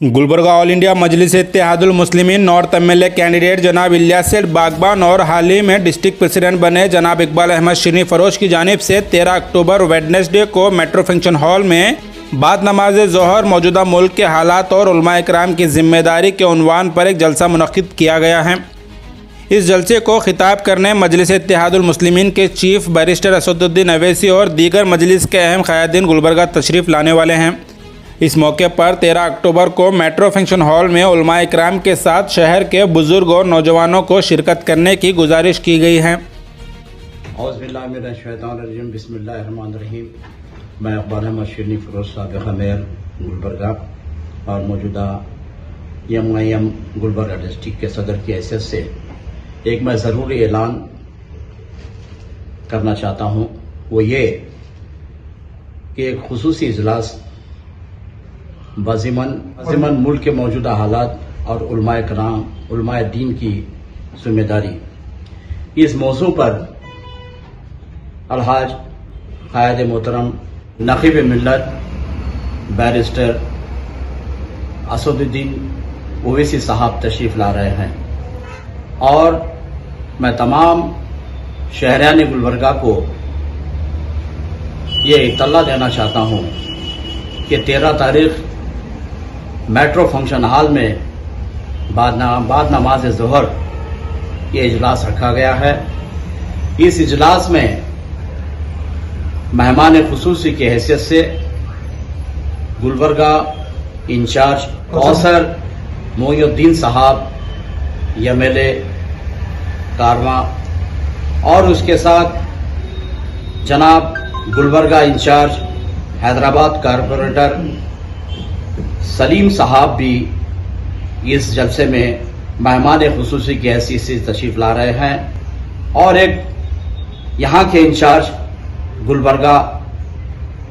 Gulbarga all India मजलिस Ittehadul Muslimeen north MLA candidate जनाब इलियास सेठ बागबान और हाल ही में डिस्ट्रिक्ट प्रेसिडेंट बने जनाब इकबाल अहमद शिरनी फरोश की जानिब से 13 अक्टूबर वेडनेसडे को मेट्रो फंक्शन हॉल में बाद नमाज ज़ोहर मौजूदा मुल्क के हालात और उलमा इकराम की जिम्मेदारी के उन्वान पर एक जलसा मुनक्किद किया गया है। इस जलसे को खिताब करने मजलिस इत्तेहादुल मुस्लिमीन के चीफ बैरिस्टर असदुद्दीन अवैसी और दीगर मजलिस के अहम क़यादीन गुलबर्गा तशरीफ़ लाने वाले हैं। इस मौके पर 13 अक्टूबर को मेट्रो फंक्शन हॉल में उलमा इकराम के साथ शहर के बुजुर्ग और नौजवानों को शिरकत करने की गुजारिश की गई है। बिस्मिल्लाहिर्रहमानिर्रहीम। मैं इकबाल अहमद शिरनी फरोश साबिक़ मेयर गुलबर्गा और मौजूदा एम गुलबर्गा डिस्ट्रिक्ट के सदर की हैसियत से एक मैं ज़रूरी ऐलान करना चाहता हूँ। वो ये कि एक खुसूसी इजलास बाज़िमन मुल्क के मौजूदा हालात और उलमाए कराम उलमाए दीन की जिम्मेदारी, इस मौजू पर अलहाज क़ायद मोहतरम नक़ीब मिल्लत बैरिस्टर असदुद्दीन ओवैसी साहब तशरीफ़ ला रहे हैं और मैं तमाम शहरियान गुलबर्गा को ये इत्तला देना चाहता हूँ कि 13 तारीख मेट्रो फंक्शन हॉल में बाद नमाज ज़ोहर ये इजलास रखा गया है। इस इजलास में मेहमान खुसूसी की हैसियत से गुलबर्गा इंचार्ज कौसर मोइनुद्दीन साहब एमएलए कारवां और उसके साथ जनाब गुलबर्गा इंचार्ज हैदराबाद कारपोरेटर सलीम साहब भी इस जलसे में मेहमान खुसूसी की हैसियत से तशरीफ़ ला रहे हैं और एक यहाँ के इंचार्ज गुलबर्गा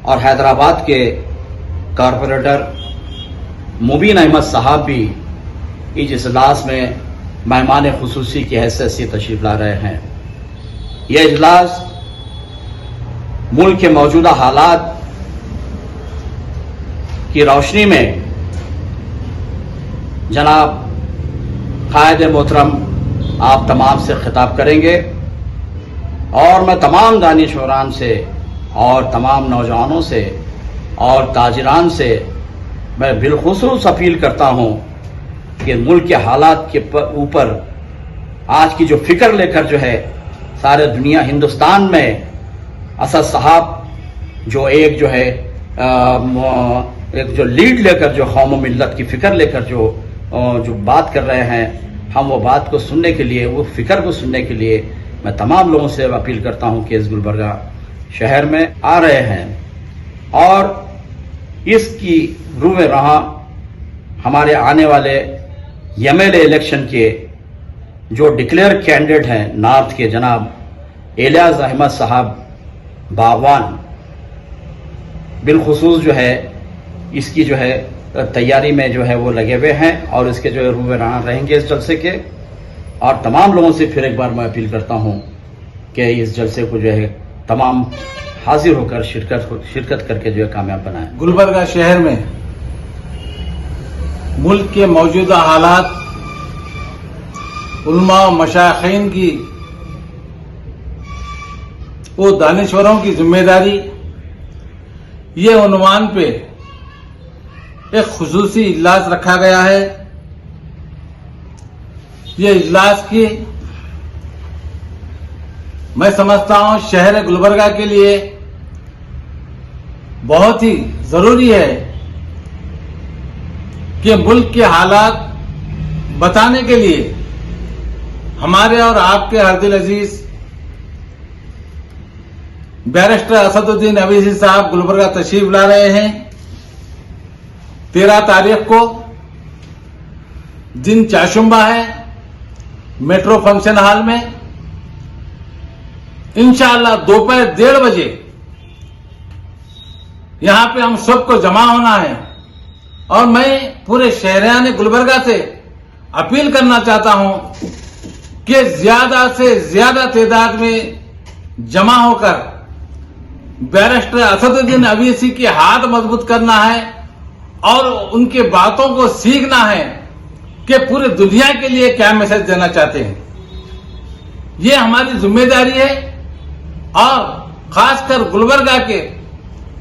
और हैदराबाद के कारपोरेटर मुबीन अहमद साहब भी इस इजलास में मेहमान खुसूसी की हैसियत से तशरीफ़ ला रहे हैं। यह इजलास मुल्क के मौजूदा हालात की रोशनी में जनाब क़ायद मोहतरम आप तमाम से खिताब करेंगे और मैं तमाम दानिशवरान से और तमाम नौजवानों से और ताजिरान से मैं बिलखुसूस अपील करता हूँ कि मुल्क के हालात के ऊपर आज की जो फिक्र लेकर जो है सारे दुनिया हिंदुस्तान में असद साहब जो एक जो है एक जो लीड लेकर जो कौम मिल्लत की फिक्र लेकर जो बात कर रहे हैं, हम वो बात को सुनने के लिए, वो फिक्र को सुनने के लिए मैं तमाम लोगों से अपील करता हूं कि इस गुलबर्गा शहर में आ रहे हैं और इसकी रूह में रहा हमारे आने वाले एमएलए इलेक्शन के जो डिक्लेयर कैंडिडेट हैं नॉर्थ के जनाब इलियास अहमद साहब बागवान बिलखुसूस जो है इसकी जो है तैयारी में जो है वो लगे हुए हैं और इसके जो है रूबे रहेंगे इस जलसे के। और तमाम लोगों से फिर एक बार मैं अपील करता हूं कि इस जलसे को जो है तमाम हाजिर होकर शिरकत करके जो है कामयाब बनाएं। गुलबर्गा शहर में मुल्क के मौजूदा हालात, उलमा और मशाइखीन की वो दानिशवरों की जिम्मेदारी, ये उन्वान पे एक खुसूसी इजलास रखा गया है। ये इजलास की मैं समझता हूं शहर गुलबर्गा के लिए बहुत ही जरूरी है कि मुल्क के हालात बताने के लिए हमारे और आपके हरदिल अजीज बैरिस्टर असदुद्दीन अवैसी साहब गुलबर्गा तशरीफ ला रहे हैं। 13 तारीख को दिन चाशुम्बा है मेट्रो फंक्शन हॉल में। इंशाअल्लाह दोपहर 1:30 बजे यहां पे हम सबको जमा होना है और मैं पूरे शहरियान गुलबर्गा से अपील करना चाहता हूं कि ज्यादा से ज्यादा तादाद में जमा होकर बैरिस्टर असदुद्दीन अवैसी के हाथ मजबूत करना है और उनके बातों को सीखना है कि पूरे दुनिया के लिए क्या मैसेज देना चाहते हैं। ये हमारी जिम्मेदारी है और खासकर गुलबर्गा के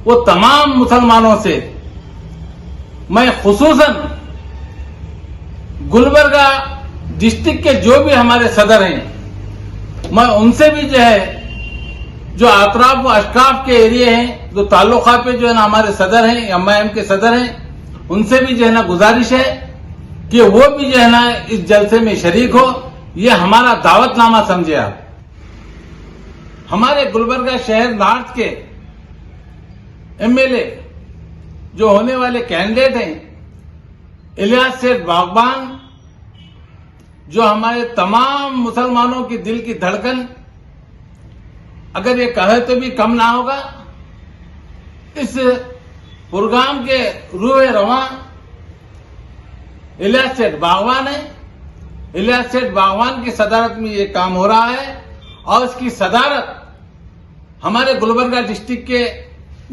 वो तमाम मुसलमानों से मैं खुसूसन गुलबर्गा डिस्ट्रिक्ट के जो भी हमारे सदर हैं, मैं उनसे भी जो है, जो अतराफ व अशकाफ के एरिया हैं, जो ताल्लुका पे जो है ना हमारे सदर हैं, एमआईएम के सदर हैं, उनसे भी जो है ना गुजारिश है कि वो भी जो है ना इस जलसे में शरीक हो। ये हमारा दावतनामा समझे आप। हमारे गुलबर्गा शहर नॉर्थ के एमएलए जो होने वाले कैंडिडेट हैं, इलियास सेठ बागबान, जो हमारे तमाम मुसलमानों की दिल की धड़कन, अगर ये कहे तो भी कम ना होगा। इस प्रोग्राम के रूह रवां इलियास सेठ बागवान है। इलियास सेठ बागवान की सदारत में ये काम हो रहा है और इसकी सदारत हमारे गुलबर्गा डिस्ट्रिक्ट के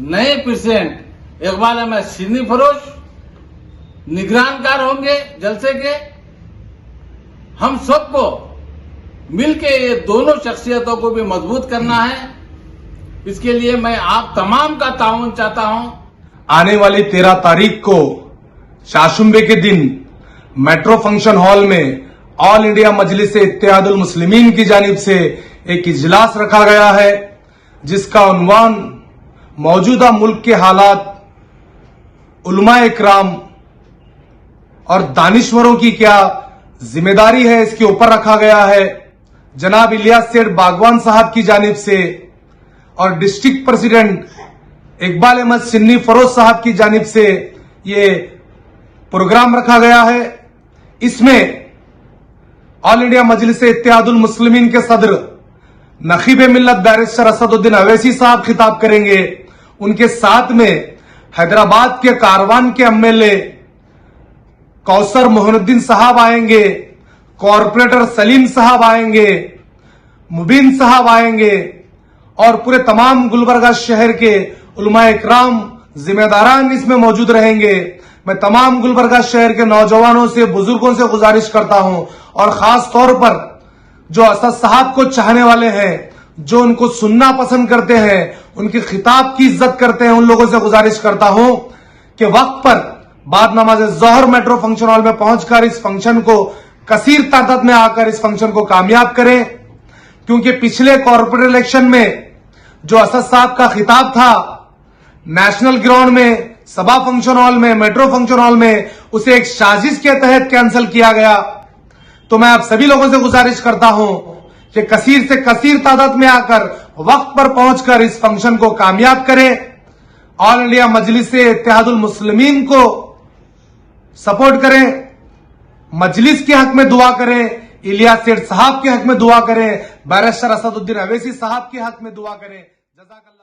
नए प्रेसिडेंट इकबाल अहमद शिरनी फरोश निगरानकार होंगे जलसे के। हम सबको मिलके ये दोनों शख्सियतों को भी मजबूत करना है। इसके लिए मैं आप तमाम का ताउन चाहता हूं। आने वाली 13 तारीख को शाशुम्बे के दिन मेट्रो फंक्शन हॉल में ऑल इंडिया मजलिस इत्तेहादुल मुस्लिमीन की जानिब से एक इजलास रखा गया है, जिसका उन्वान मौजूदा मुल्क के हालात, उलमाए इकराम और दानिश्वरों की क्या जिम्मेदारी है, इसके ऊपर रखा गया है। जनाब इलियास सेठ बागवान साहब की जानिब से और डिस्ट्रिक्ट प्रेसिडेंट इकबाल अहमद शिरनी फरोज साहब की जानिब से ये प्रोग्राम रखा गया है। इसमें ऑल इंडिया मजलिस इत्तेहादुल मुस्लिमीन के सदर नखीब मिल्लत बैरिस्टर असदुद्दीन अवैसी साहब खिताब करेंगे। उनके साथ में हैदराबाद के कारवान के एमएलए कौसर मोहनुद्दीन साहब आएंगे, कॉरपोरेटर सलीम साहब आएंगे, मुबीन साहब आएंगे और पूरे तमाम गुलबर्गा शहर के उलमा इकराम जिम्मेदारान इसमें मौजूद रहेंगे। मैं तमाम गुलबर्गा शहर के नौजवानों से, बुजुर्गों से गुजारिश करता हूं और खास तौर पर जो असद साहब को चाहने वाले हैं, जो उनको सुनना पसंद करते हैं, उनके खिताब की इज्जत करते हैं, उन लोगों से गुजारिश करता हूं कि वक्त पर बाद नमाज जोहर मेट्रो फंक्शन हॉल में पहुंचकर इस फंक्शन को कसीर तादाद में आकर इस फंक्शन को कामयाब करें। क्योंकि पिछले कॉर्पोरेट इलेक्शन में जो असद साहब का खिताब था नेशनल ग्राउंड में, सभा फंक्शन हॉल में, मेट्रो फंक्शन हॉल में, उसे एक साजिश के तहत कैंसिल किया गया। तो मैं आप सभी लोगों से गुजारिश करता हूं कि कसीर से कसीर तादाद में आकर वक्त पर पहुंचकर इस फंक्शन को कामयाब करें। ऑल इंडिया मजलिस इत्तेहादुल मुस्लिमीन को सपोर्ट करें, मजलिस के हक में दुआ करें, इलियास सेठ साहब के हक में दुआ करें, बैरिस्टर असदुद्दीन अवैसी साहब के हक में दुआ करें। जज़ाकल्लाह।